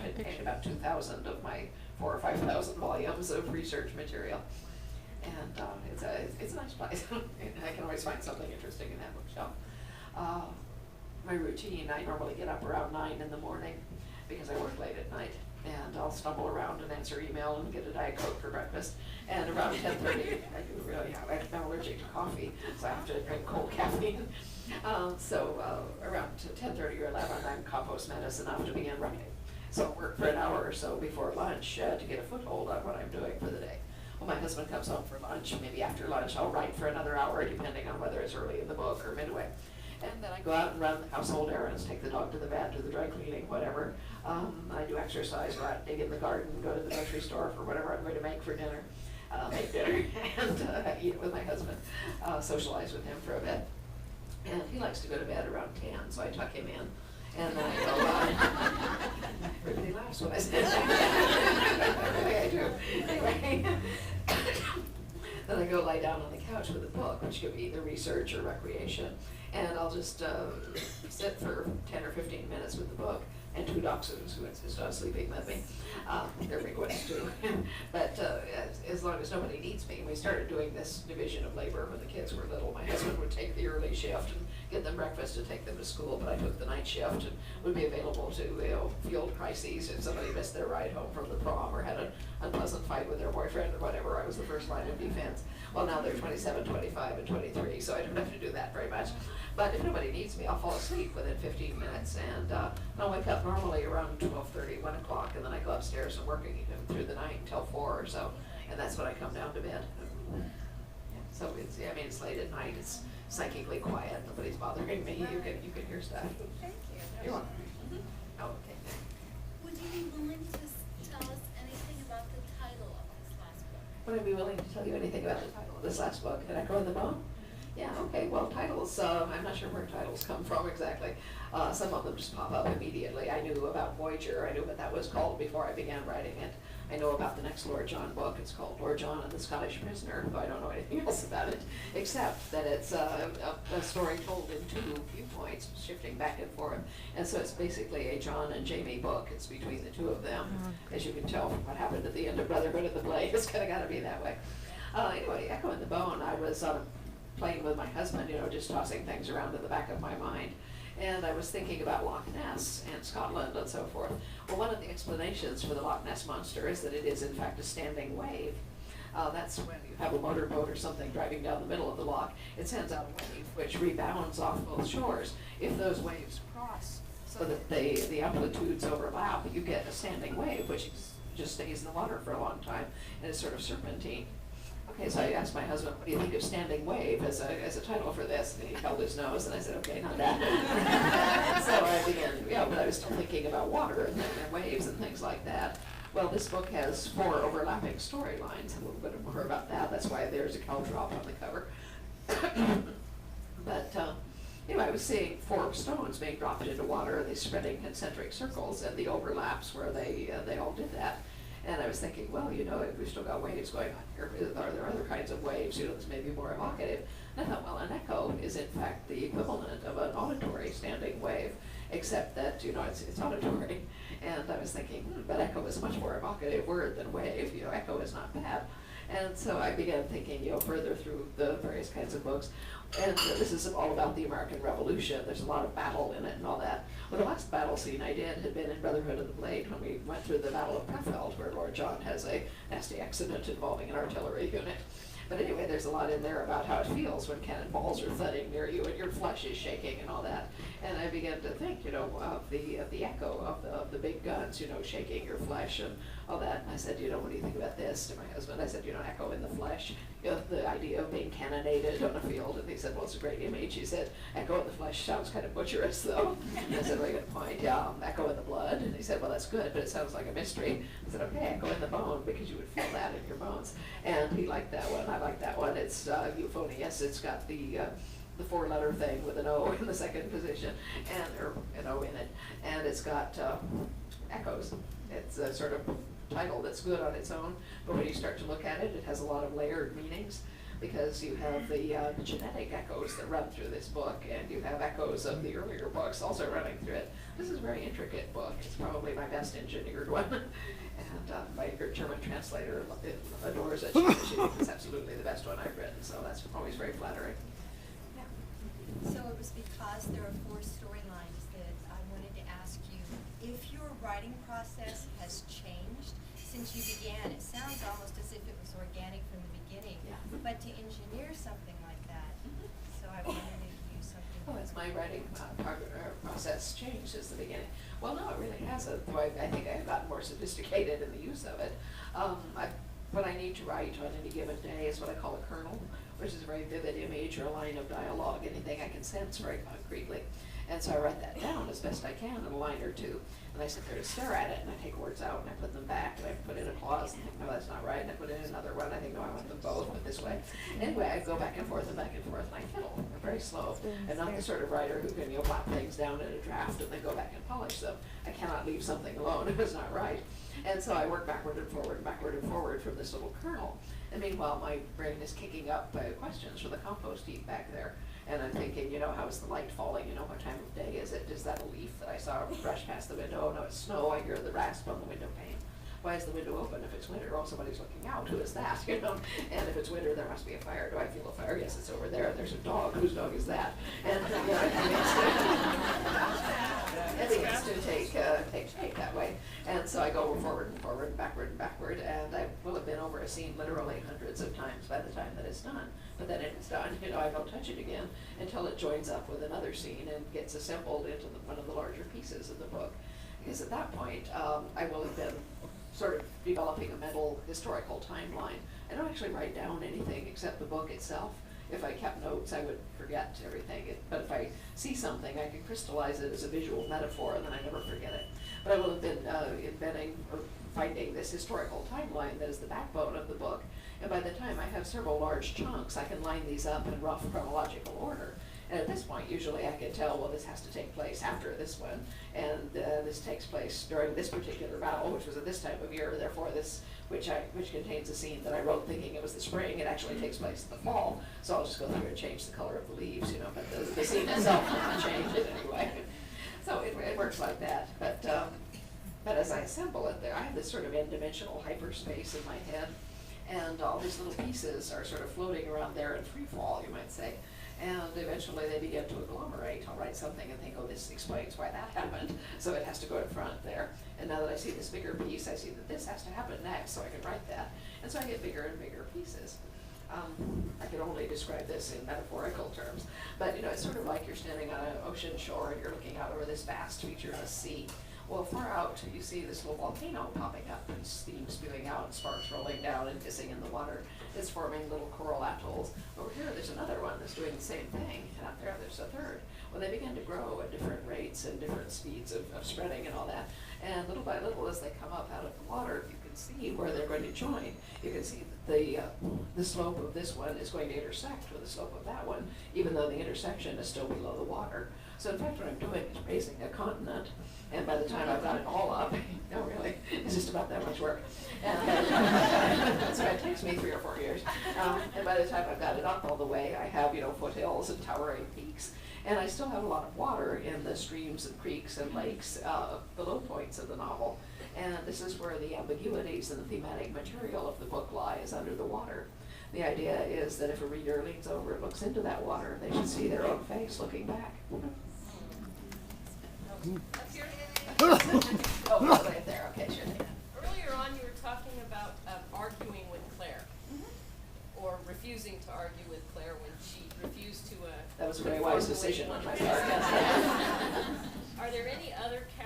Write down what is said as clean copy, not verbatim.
which contained about 2,000 of my 4,000 or 5,000 volumes of research material. And it's a nice place. I can always find something interesting in that bookshelf. My routine, I normally get up around 9 in the morning because I work late at night. And I'll stumble around and answer email and get a Diet Coke for breakfast. And around 10:30, I'm allergic to coffee, so I have to drink cold caffeine. Around 10:30 or 11, I'm compost medicine enough to begin writing. So I'll work for an hour or so before lunch to get a foothold on what I'm doing for the day. When my husband comes home for lunch, maybe after lunch, I'll write for another hour, depending on whether it's early in the book or midway. And then I go out and run household errands, take the dog to the vet, do the dry cleaning, whatever. I do exercise, go out, dig in the garden, go to the grocery store for whatever I'm going to make for dinner, make dinner, and eat with my husband, socialize with him for a bit. And he likes to go to bed around 10, so I tuck him in. And then I go, everybody laughs when I say that. Really, I do. Anyway, then I go lie down on the couch with a book, which could be either research or recreation. And I'll just sit for 10 or 15 minutes with the book, and 2 dachshunds who insist on sleeping with me. They're big ones too. But as long as nobody needs me, we started doing this division of labor when the kids were little. My husband would take the early shift and get them breakfast and take them to school, but I took the night shift and would be available to field crises if somebody missed their ride home from the prom or had an unpleasant fight with their boyfriend or whatever. I was the first line of defense. Well, now they're 27, 25, and 23, so I don't have to do that very much. But if nobody needs me, I'll fall asleep within 15 minutes, and I'll wake up normally around 12:30, 1 o'clock, and then I go upstairs and work through the night until 4 or so, and that's when I come down to bed. Yeah, so it's late at night, it's psychically quiet, nobody's bothering me, you can hear stuff. Thank you. You're welcome. Oh, okay. Would you be willing to tell us anything about the title of this last book? Would I be willing to tell you anything about the title of this last book, An Echo in the Bone? Yeah, okay, well, titles, I'm not sure where titles come from exactly. Some of them just pop up immediately. I knew about Voyager, I knew what that was called before I began writing it. I know about the next Lord John book, it's called Lord John and the Scottish Prisoner, though I don't know anything else about it, except that it's a story told in 2 viewpoints, shifting back and forth. And so it's basically a John and Jamie book, it's between the 2 of them. As you can tell from what happened at the end of Brotherhood of the Blade, it's kind of got to be that way. Anyway, Echo in the Bone, I was playing with my husband, just tossing things around in the back of my mind. And I was thinking about Loch Ness and Scotland and so forth. Well, one of the explanations for the Loch Ness Monster is that it is in fact a standing wave. That's when you have a motorboat or something driving down the middle of the loch. It sends out a wave which rebounds off both shores. If those waves cross so that the amplitudes overlap, you get a standing wave which just stays in the water for a long time and is sort of serpentine. Okay, so I asked my husband, what do you think of standing wave as a title for this? And he held his nose, and I said, okay, not that. So I began, but I was still thinking about water and waves and things like that. Well, this book has 4 overlapping storylines, a little bit more about that. That's why there's a cow drop on the cover. But I was seeing 4 stones being dropped into water, they spread in concentric circles, and the overlaps where they all did that. And I was thinking, well, we've still got waves going on here. Are there other kinds of waves, that's maybe more evocative? And I thought, well, an echo is in fact the equivalent of an auditory standing wave, except that, it's auditory. And I was thinking, but echo is a much more evocative word than wave. Echo is not bad. And so I began thinking, further through the various kinds of books. And this is all about the American Revolution. There's a lot of battle in it and all that. Well, the last battle scene I did had been in Brotherhood of the Blade when we went through the Battle of Prefeld, where Lord John has a nasty accident involving an artillery unit. But anyway, there's a lot in there about how it feels when cannonballs are thudding near you and your flesh is shaking and all that. And I began to think, of the echo of the big guns, shaking your flesh and all that. And I said, what do you think about this to my husband? I said, echo in the flesh, the idea of being cannonaded on a field. And he said, well, it's a great image. He said, echo in the flesh sounds kind of butcherous, though. And I said, very good point. Yeah, echo in the blood. And he said, well, that's good, but it sounds like a mystery. I said, okay, echo in the bone, because you would feel that in your bones. And he liked that one. I like that one. It's euphonious. It's got the 4-letter thing with an O in the second position, or an O in it, and it's got echoes. It's a sort of title that's good on its own, but when you start to look at it, it has a lot of layered meanings. because you have the genetic echoes that run through this book, and you have echoes of the earlier books also running through it. This is a very intricate book. It's probably my best engineered one. And my German translator adores it. She thinks it's absolutely the best one I've written, so that's always very flattering. Yeah. So it was because there are 4 storylines that I wanted to ask you if your writing process has changed since you began. It sounds almost as if it was organic from the beginning, Yeah. but to engineer something like that, so I wondered if you used something. Oh, has my writing process changed since the beginning? Well, no, it really hasn't, though I think I've gotten more sophisticated in the use of it. What I need to write on any given day is what I call a kernel, which is a very vivid image or a line of dialogue, anything I can sense very concretely. And so I write that down as best I can in a line or two. And I sit there to stare at it, and I take words out, and I put them back, and I put in a clause, and think, no, that's not right, and I put in another one, I think, no, I want them both, but this way. Anyway, I go back and forth, and I fiddle. I'm very slow. I'm not the sort of writer who can, plop things down in a draft and then go back and polish them. I cannot leave something alone if it's not right. And so I work backward and forward from this little kernel. And meanwhile, my brain is kicking up questions for the compost heap back there. And I'm thinking, how is the light falling? What time of day is it? Is that a leaf that I saw brush past the window? Oh, no, it's snow. I hear the rasp on the window pane. Why is the window open if it's winter? Oh, somebody's looking out. Who is that? And if it's winter, there must be a fire. Do I feel a fire? Yes, it's over there. There's a dog. Whose dog is that? And it begins to take shape that way. And so I go forward and forward and backward, and I will have been over a scene literally hundreds of times by the time that it's done. But then it's done, I don't touch it again until it joins up with another scene and gets assembled into one of the larger pieces of the book. Because at that point, I will have been sort of developing a mental historical timeline. I don't actually write down anything except the book itself. If I kept notes, I would forget everything. But if I see something, I can crystallize it as a visual metaphor, and then I never forget it. But I will have been inventing or finding this historical timeline that is the backbone of the book. And by the time I have several large chunks, I can line these up in rough chronological order. And at this point, usually I can tell, well, this has to take place after this one, and this takes place during this particular battle, which was at this time of year. Therefore, this, which contains a scene that I wrote thinking it was the spring, it actually takes place in the fall. So I'll just go through and change the color of the leaves, but the scene itself will not change it anyway. So it works like that. But as I assemble it, I have this sort of n-dimensional hyperspace in my head, and all these little pieces are sort of floating around there in free fall, you might say. And eventually they begin to agglomerate. I'll write something and think, oh, this explains why that happened. So it has to go in front there. And now that I see this bigger piece, I see that this has to happen next, so I can write that. And so I get bigger and bigger pieces. I can only describe this in metaphorical terms. But it's sort of like you're standing on an ocean shore and you're looking out over this vast featureless sea. Well, far out, you see this little volcano popping up and steam spewing out and sparks rolling down and hissing in the water. It's forming little coral atolls. Over here, there's another one that's doing the same thing, and out there, there's a third. Well, they begin to grow at different rates and different speeds of spreading and all that. And little by little, as they come up out of the water, you can see where they're going to join. You can see that the slope of this one is going to intersect with the slope of that one, even though the intersection is still below the water. So in fact, what I'm doing is raising a continent, and by the time I've got it all up, no really, it's just about that much work. And so it takes me 3 or 4 years. And by the time I've got it up all the way, I have, foothills and towering peaks. And I still have a lot of water in the streams and creeks and lakes, the low points of the novel. And this is where the ambiguities and the thematic material of the book lies, under the water. The idea is that if a reader leans over and looks into that water, they should see their own face looking back. Oh, right there. Okay, sure. Earlier on, you were talking about arguing with Claire, or refusing to argue with Claire when she refused to. That was a very wise decision on my part. Are there any other characters